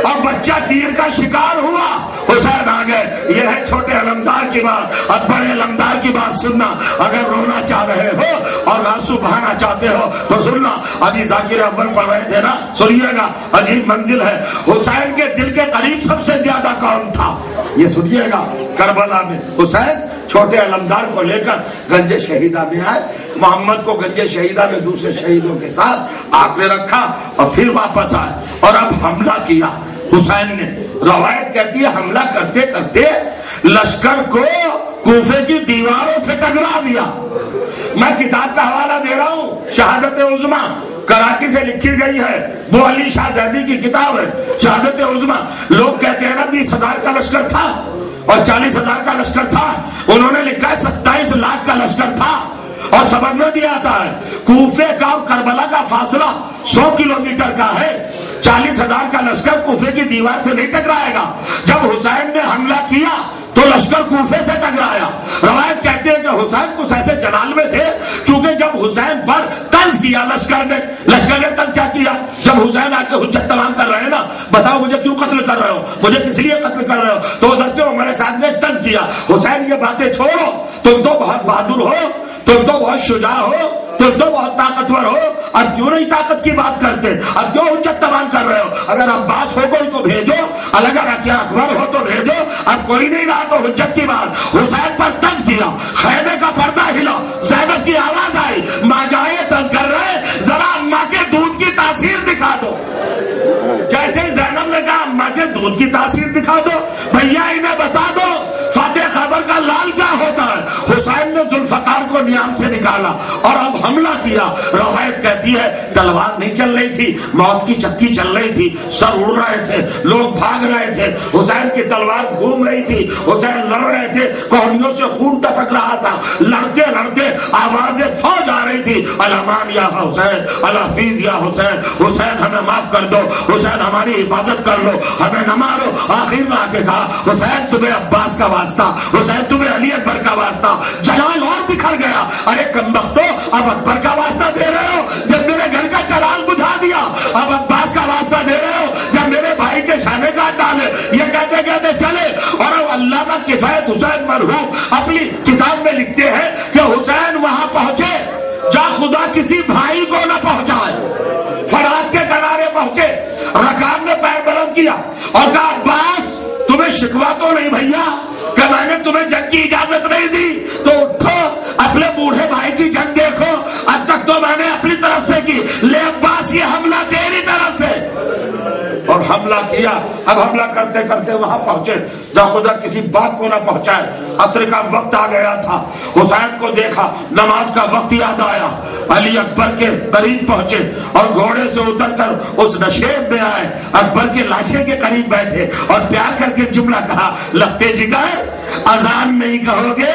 اور بچہ تیر کا شکار ہوا، حسین آ گئے۔ یہ ہے چھوٹے علمدار کی بات۔ اور بڑے علمدار کی بات سننا، اگر رونا چاہ رہے ہو اور آنسو بہانا چاہتے ہو تو سننا، ابھی ذاکر اول پڑھ رہے تھے نا، سنیے گا، عجیب منزل ہے۔ حسین کے دل کے قریب سب سے زیادہ کون تھا یہ سنیے گا۔ کربلا میں حسین چھوٹے علمدار کو لے کر گنج شہیدہ میں آئے، محمد کو گنج شہیدہ میں دوسرے شہیدوں کے ساتھ آپ نے رکھا اور پھر واپس آئے اور اب حملہ کیا حسین نے۔ روایت کہتی ہے حملہ کرتے کرتے لشکر کو کوفے کی دیواروں سے ٹکرا دیا۔ میں کتاب کا حوالہ دے رہا ہوں، شہادت عظمیٰ کراچی سے لکھی گئی ہے، وہ علی شاہ زیدی کی کتاب ہے شہادت عظمیٰ۔ لوگ کہتے ہیں نا 20,000 کا لشکر تھا اور 40,000 کا لشکر تھا، انہوں نے لکھا ہے 27 لاکھ کا لشکر تھا۔ اور سبق میں بھی آتا ہے کوفے کا اور کربلا کا فاصلہ 100 کلومیٹر کا ہے، 40,000 کا لشکر کوفے کی دیوار سے نہیں ٹکرائے گا۔ جب حسین نے حملہ کیا تو لشکر کوفے سے ٹکرایا. روایت کہتی ہے کہ حسین کچھ ایسے جلال میں تھے کیونکہ جب حسین پر طنز کیا لشکر نے طنز کیا کیا؟ جب حسین آ کے حجت تمام کر رہے ہیں نا، بتاؤ مجھے کیوں قتل کر رہے ہو، مجھے کس لیے قتل کر رہے ہو، تو دستے عمر سعد نے طنز کیا، حسین یہ باتیں چھوڑو، تم تو بہت بہادر ہو، تم تو بہت شجاع ہو، تم تو بہت طاقتور ہو، اب کیوں نہیں طاقت کی بات کرتے، اب کیوں حجت تمام کر رہے ہو؟ اگر عباس ہو کوئی تو بھیجو، اگر اکبر ہو تو بھیجو، اب کوئی نہیں رہا تو حجت کی بات. حسین پر طنز کیا، خیمے کا پردہ ہلا، زینب کی آواز آئی، ماں جائے طنز کر رہے، ذرا اماں کے دودھ کی تاثیر دکھا دو. جیسے زینب نے کہا اماں کے دودھ کی تاثیر دکھا دو، بھیا انہیں بتا دو فاتح خیبر کا لال کیا ہوتا ہے. حسین نے ذوالفقار کو نیام سے نکالا اور اب حملہ کیا. روایت کہتی ہے تلوار نہیں چل رہی تھی، موت کی چکی چل رہی تھی، سر اڑ رہے تھے، لوگ بھاگ رہے تھے، حسین کی تلوار گھوم رہی تھی، حسین لڑ رہے تھے، کوہنیوں سے خون ٹپک رہا تھا، لڑتے لڑتے آوازیں فوج آ رہی تھی، الامان یا حسین، الحفیظ یا حسین، حسین ہمیں معاف کر دو، حسین ہماری حفاظت کر لو، ہمیں نہ مارو. آخر میں آ کے کہا حسین تمہیں عباس کا واسطہ، حسین تمہیں علی اکبر کا واسطہ. جلال اور بکھر گیا. ارے کمبختو، اب اکبر کا واسطہ دے رہے ہو جب میرے گھر کا چراغ بجھا دیا، اب عباس کا واسطہ دے رہے ہو جب میرے بھائی کے شانے کاٹ ڈالے. یہ کہتے کہتے چلے. اور علامہ کفایت حسین مرحوم اپنی کتاب میں لکھتے ہیں کہ حسین وہاں پہنچے جہاں خدا کسی بھائی کو نہ پہنچائے. فرات کے کنارے پہنچے، رکاب نے پیر بلند کیا اور کہا عباس تمہیں شکوا تو نہیں بھیا کہ میں نے تمہیں جنگ کی اجازت نہیں دی، تو اٹھو اپنے بوڑھے بھائی کی جنگ دیکھو، اب تک تو میں نے اپنی طرف سے کی، لے عباس یہ حملہ تیری طرف سے. اور حملہ کیا. اب حملہ کرتے کرتے وہاں پہنچے جہاں خدا کسی بات کو نہ پہنچائے. عصر کا وقت آ گیا تھا. حسین کو دیکھا، نماز کا وقت یاد آیا، علی اکبر کے قریب پہنچے اور گھوڑے سے اتر کر اس نشیب میں آئے، اکبر کے لاشے کے قریب بیٹھے اور پیار کر کے جملہ کہا، لختے جگر اذان نہیں کہو گے،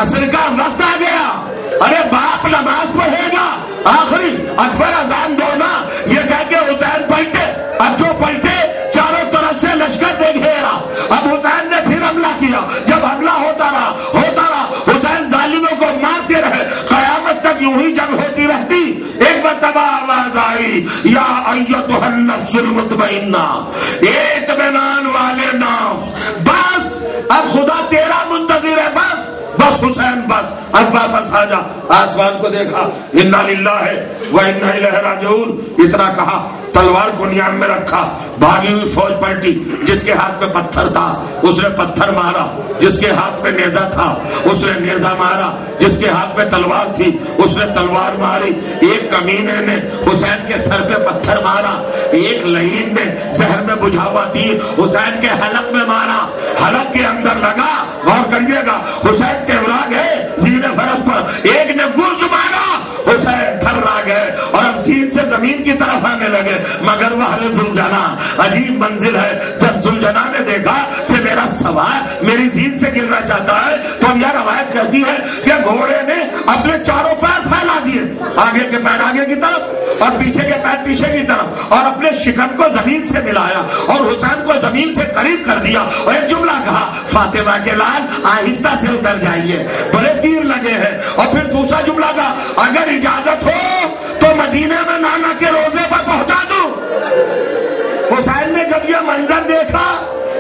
عصر کا وقت آ گیا. ارے باپ نماز پڑھے گا، آخری اکبر اذان دو نا. یہ کہہ کے حسین پلٹے. اب جو پلٹے چاروں طرف سے لشکر نے گھیرا. اب حسین نے پھر حملہ کیا. جب حملہ ہوتا رہا حسین ظالموں کو مارتے رہے. قیامت تک یوں ہی جنگ ہوتی رہتی. ایک مرتبہ آواز آئی، یا ایتھا النفس المطمئنہ، اطمینان والے نفس، بس اب خدا تیرا منتظر ہے، بس حسین بس اب واپس آ جا. آسمان کو دیکھا، انا للہ و انا الیہ راجعون، اتنا کہا، تلوار کو نیام میں رکھا. بھاگی ہوئی فوج پلٹی. جس کے ہاتھ میں پتھر تھا اس نے پتھر مارا، جس کے ہاتھ میں نیزہ تھا اس نے نیزہ مارا، جس کے ہاتھ میں تلوار تھی اس نے تلوار ماری. ایک کمینے نے حسین کے سر پہ پتھر مارا، ایک لعین نے زہر میں بجھا ہوا تیر حسین کے حلق میں مارا، حلق کے اندر لگا. غور کریے گا، حسین ٹیورا گئے زین فرس پر. ایک نے گرز مارا، حسین تھرا گئے اور اب زین سے زمین کی طرف آنے لگے. مگر وہ ذوالجنا، عجیب منزل ہے. جب ذوالجنا نے دیکھا کہ میرا سوار میری زین سے گرنا چاہتا ہے تو اب یہ روایت کہتی ہے کہ گھوڑے نے اپنے چاروں پیر پھیلا دیے، آگے کے پیر آگے کی طرف اور پیچھے کے پیر پیچھے کی طرف، اور اپنے شکم کو زمین سے ملایا اور حسین کو زمین سے قریب کر دیا اور ایک جملہ کہا، فاطمہ کے لال آہستہ سے اتر جائیے، بڑے تیر لگے ہیں. اور پھر دوسرا جملہ کہا، اگر اجازت ہو تو مدینے میں نانا کے روزے پر پہنچا دوں. حسین نے جب یہ منظر دیکھا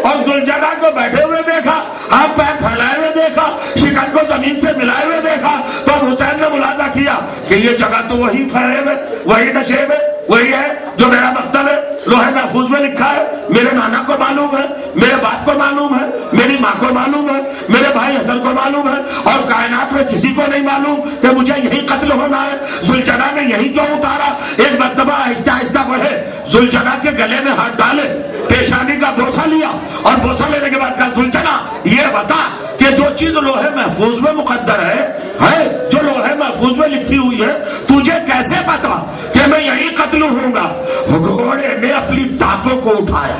اور ذوالجنا کو بیٹھے ہوئے دیکھا، ہاتھ پیر پھیلائے ہوئے دیکھا، شکن کو زمین سے ملائے ہوئے دیکھا، تو حسین نے ملاحظہ کیا کہ یہ جگہ تو وہی فریب ہے، وہی نشیب ہے، وہی ہے جو میرا مقتل ہے. لوہے محفوظ میں لکھا ہے، میرے نانا کو معلوم ہے، میرے باپ کو معلوم ہے، میری ماں کو معلوم ہے، میرے بھائی حسن کو معلوم ہے، اور کائنات میں کسی کو نہیں معلوم کہ مجھے یہی قتل ہونا ہے. ذوالجنا نے یہی کیوں اتارا؟ ایک مرتبہ آہستہ آہستہ بڑھے، ذوالجنا کے گلے میں ہاتھ ڈالے، پیشانی کا بوسہ لیا اور بوسہ لینے کے بعد کہا، ذوالجنا یہ بتا کہ جو چیز لوہے محفوظ میں مقدر ہے جو لوہے محفوظ میں لکھی ہوئی ہے، تجھے کیسے پتا کہ میں یہی قتل ہوں گا؟ گھوڑے نے اپنی ٹانپوں کو اٹھایا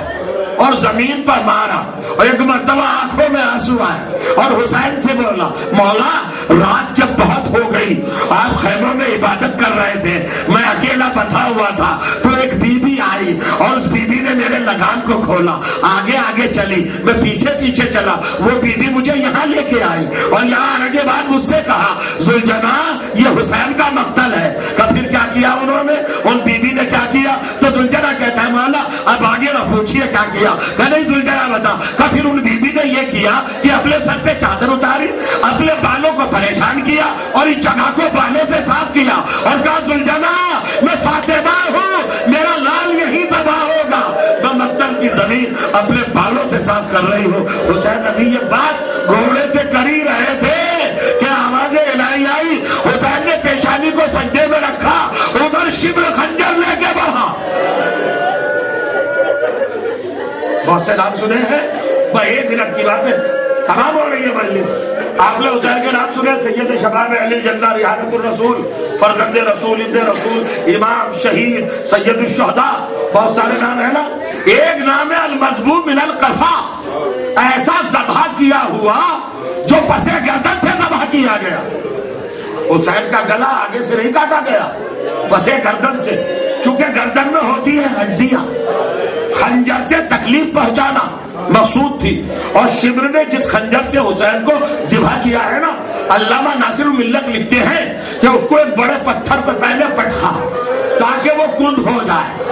اور زمین پر مارا اور ایک مرتبہ آنکھوں میں آنسو آئے اور حسین سے بولا، مولا رات جب بہت ہو گئی، آپ خیموں میں عبادت کر رہے تھے، میں اکیلا بیٹھا ہوا تھا، تو ایک بی بی آئی اور اس بی بی نے میرے لگام کو کھولا، آگے آگے چلی، میں پیچھے پیچھے چلا، وہ بیوی مجھے یہاں لے کے آئی اور یہاں آنے کے بعد مجھ سے کہا ذوالجنا یہ حسین کا مقتل ہے۔ کہ پھر کیا کیا انہوں نے، ان بیوی نے کیا کیا؟ تو ذوالجنا کہتا ہے مولا اب آگے نہ پوچھیے کیا کیا۔ کہ نہیں ذوالجنا بتا۔ کہ پھر ان بیوی نے یہ کیا کہ اپنے سر سے چادر اتاری، اپنے بالوں کو پریشان کیا اور اس جگہ کو بالوں سے صاف کیا اور کہا ذوالجنا میں فاطمہ ہوں، میرا لال یہی ذبح ہوگا۔ میں مقتل کی زمین اپنے بالوں سے صاف کر رہی ہوں۔ حسین نبی یہ بات گھوڑے سے کر ہی رہے تھے کہ آواز الہی آئی، حسین نے پیشانی کو سجدے میں رکھا، ادھر شبر خنجر لے کے بڑھا۔ بہت سے نام سنے ہیں، بس 1 منٹ کی بات ہے، تمام ہو رہی ہے مجلس۔ آپ نے حسین کے نام سنے، سید شباب اہل جنہ، ریحانۃ الرسول، فرزند رسول، ابن رسول، امام، شہید، سید الشہداء، بہت سارے نام ہیں نا۔ ایک نام ہے المذبوح من القفا، ایسا ذبح کیا ہوا جو پسے گردن سے ذبح کیا گیا۔ حسین کا گلا آگے سے نہیں کاٹا گیا، پسے گردن سے، چونکہ گردن میں ہوتی ہیں ہڈیاں، خنجر سے تکلیف پہنچانا مقصود تھی۔ اور شبر نے جس خنجر سے حسین کو ذبح کیا ہے نا، علامہ ناصر الملت لکھتے ہیں کہ اس کو ایک بڑے پتھر پہ پہلے پٹخا تاکہ وہ کند ہو جائے،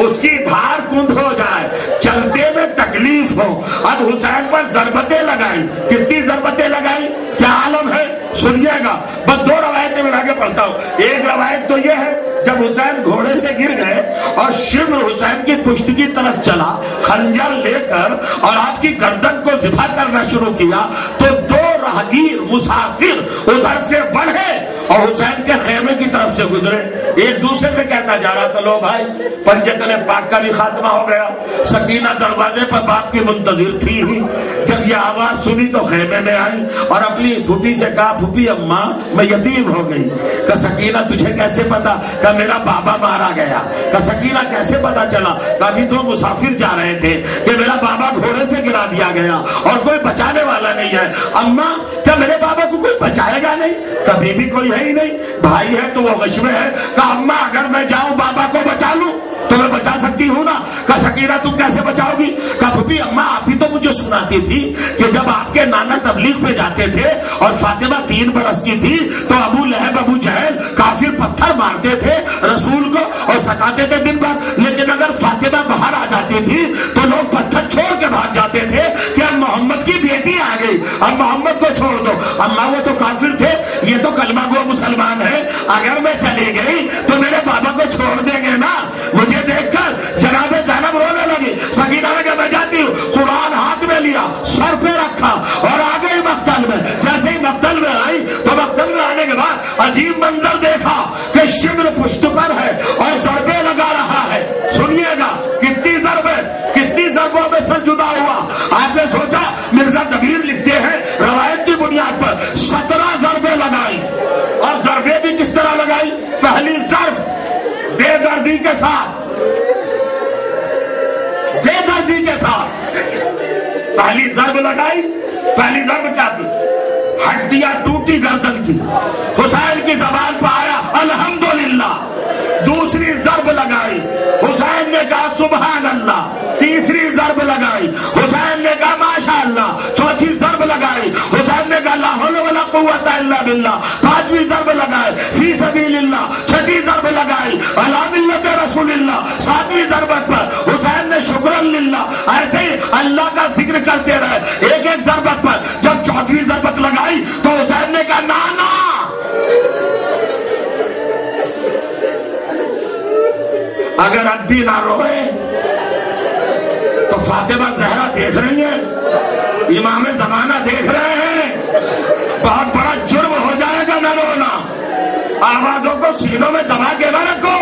اس کی دھار کند ہو جائے، چلتے میں تکلیف ہو۔ اب حسین پر ضربتیں لگائی، کتنی ضربتیں لگائی کیا عالم ہے، سنیے گا۔ بس 2 روایتیں میں آگے پڑھتا ہوں۔ ایک روایت تو یہ ہے جب حسین گھوڑے سے گر گئے اور شبر حسین کی پشت کی طرف چلا خنجر لے کر اور آپ کی گردن کو ذبح کرنا شروع کیا، تو 2 راہگیر مسافر ادھر سے بڑھے اور حسین کے خیمے کی طرف سے گزرے۔ ایک دوسرے سے کہتا جا رہا تھا لو بھائی پنجتن پاک کا بھی خاتمہ ہو گیا۔ سکینہ دروازے پر باپ کی منتظر تھی ہی، جب یہ آواز سنی تو خیمے میں آئی اور اپنی پھوپھی سے کہا پھوپھی اماں میں یتیم ہو گئی۔ کہ سکینہ تجھے کیسے پتا؟ کہ میرا بابا مارا گیا۔ کہ سکینہ کیسے پتا چلا؟ کہ ابھی 2 مسافر جا رہے تھے کہ میرا بابا گھوڑے سے گرا دیا گیا اور کوئی بچانے والا نہیں ہے۔ اماں کیا میرے بابا کو کوئی بچائے گا نہیں؟ کبھی بھی کوئی ہے ہی نہیں، بھائی ہے تو وہ غش میں ہے۔ کہ اماں اگر میں جاؤں بابا کو بچا لوں تو میں بچا سکتی ہوں نا۔ کہ سکینہ تم کیسے بچاؤ گی؟ کہ پھوپھی اماں آپ ہی تو مجھے سناتی تھی کہ جب آپ کے نانا تبلیغ پہ جاتے تھے اور فاطمہ 3 برس کی تھی تو ابو لہب ابو جہل کافر پتھر مارتے تھے رسول کو اور ستاتے تھے دن بھر، لیکن اگر فاطمہ باہر آ جاتی تھی تو لوگ پتھر چھوڑ کے بھاگ جاتے تھے کہ اب محمد کی بیٹی آ گئی، اب محمد کو چھوڑ دو۔ اماں وہ تو کافر تھے، یہ تو کلمہ گو مسلمان ہے، اگر میں چلی گئی تو میرے بابا کو چھوڑ دیں گے نا۔ مجھے دیکھ کر جناب زینب رونے لگی۔ سکینہ نے کہا میں جاتی ہوں، قرآن ہاتھ میں لیا، سر پہ رکھا اور آ گئی مقتل میں۔ جیسے ہی مقتل میں آئی تو مقتل میں آنے کے بعد عجیب منظر دیکھا کہ شبر پشت پر ہے اور ضربے لگا رہا ہے۔ سنیے گا کتنی ضربوں میں سر جدا ہوا۔ آپ نے سوچا، مرزا دبیر لکھتے ہیں روایت کی بنیاد پر 17 ضربے لگائی، اور ضربے بھی کس طرح لگائی؟ پہلی ضرب بے دردی کے ساتھ، بے دردی کے ساتھ پہلی ضرب لگائی۔ پہلی ضرب کیا تھی؟ ہڈیاں ٹوٹی گردن کی، حسین کی زبان پہ آیا الحمدللہ۔ دوسری ضرب لگائی، حسین نے کہا سبحان اللہ۔ تیسری ضرب لگائی، حسین نے کہا ماشاء اللہ۔ چوتھی ضرب لگائی، حسین نے کہا لا حول ولا قوت الا باللہ۔ پانچویں ضرب لگائی فی سبیل اللہ۔ چھٹی ضرب لگائی علی ملت رسول اللہ۔ ساتویں ضربت پر حسین نے شکرا للہ، ایسے ہی اللہ کا ذکر کرتے رہے ایک ایک ضربت پر۔ جب چوتھویں ضربت لگائی تو حسین نے کہا نانا اگر اب بھی نہ روئے تو فاطمہ زہرا دیکھ رہی ہیں، امام زمانہ دیکھ رہے ہیں، بہت بڑا جرم ہو جائے گا نہ رونا۔ آوازوں کو سینوں میں دبا کے نہ رکھو،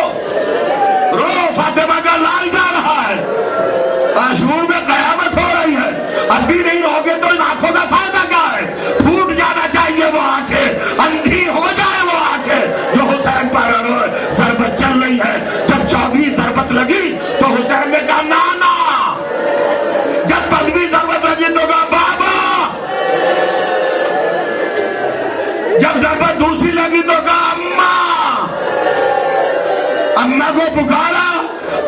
رو، فاطمہ کا لال جا رہا ہے، عاشور میں قیامت ہو رہی ہے، اب بھی نہیں رو گے تو ان آنکھوں کا فائدہ کیا ہے؟ پھوٹ جانا چاہیے وہ آنکھیں، اندھی ہو جائے وہ آنکھیں جو حسین پر روئے۔ ضربت چل رہی ہے، جب 14ویں ضربت لگی تو حسین نے کہا نانا۔ جب 15ویں ضربت لگی تو کہا بابا۔ جب ضربت دوسری لگی تو کہا اماں۔ اماں کو پکارا،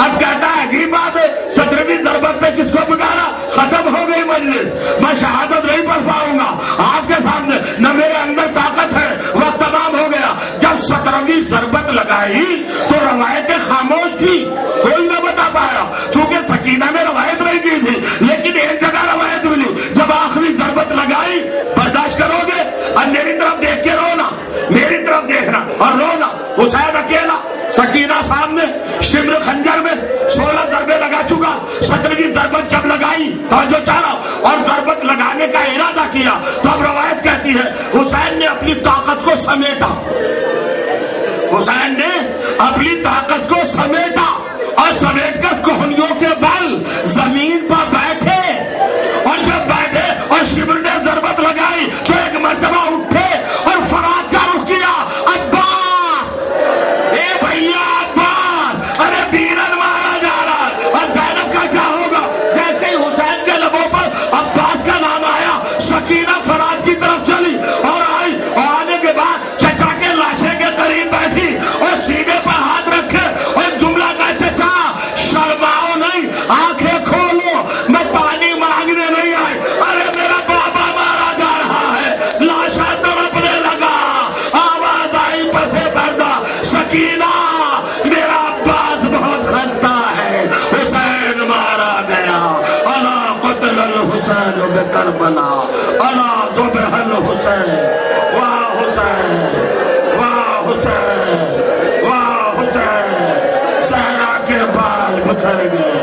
اب کہتا ہے عجیب بات ہے 17ویں ضربت پہ کس کو پکارا؟ ختم ہو گئی مجلس، میں شہادت نہیں پڑھ پاؤں گا آپ کے سامنے، نہ میرے اندر طاقت ہے، وقت تمام ہو گیا۔ جب 17ویں ضربت لگائی تو روایتیں خاموش تھی، کوئی نہ بتا پایا، چونکہ سکینہ نے روایت نہیں کی تھی، لیکن ایک جگہ روایت ملی، جب آخری ضربت لگائی، برداشت کرو گے؟ اب میری طرف دیکھ کے رونا، میری طرف دیکھنا اور رونا۔ حسین اکیلا، سکینہ سامنے، شمر خنجر میں 16 ضربے لگا چکا، 17ویں ضربت جب لگائی، توجہ چاہا اور ضربت لگانے کا ارادہ کیا، تو اب روایت کہتی ہے حسین نے اپنی طاقت کو سمیٹا، حسین نے اپنی طاقت کو سمیٹا اور سمیٹ کر کوہنیوں کے بل زمین پر بیٹھے، اور جب بیٹھے اور شمر نے ضربت لگائی تو ایک مرتبہ اٹھے اور فرات کا رخ کیا، عباس، اے بھیا عباس، ارے بیرن مارا جا رہا ہے۔ اور زینب کا کیا ہوگا؟ جیسے ہی حسین کے لبوں پر عباس کا نام آیا، سکینہ فرات کی طرف چلی اور آئی، اور آنے کے بعد چچا کے لاشے کے قریب بیٹھی اور سینے پر ہاتھ رکھے اور جملہ کا چچا شرماؤ نہیں، آنکھیں کھولو، میں پانی مانگنے نہیں آئی، ارے میرا بابا مارا جا رہا ہے، لاشا تڑپنے لگا، آواز آئی پسے پردہ، سکینہ میرا عباس بہت خستہ ہے، حسین مارا گیا، الا قتل الحسین بکربلا، الا ذبح الحسین، واہ حسین، واہ حسین، واہ حسین، صحرا کے بال بکھر گئے۔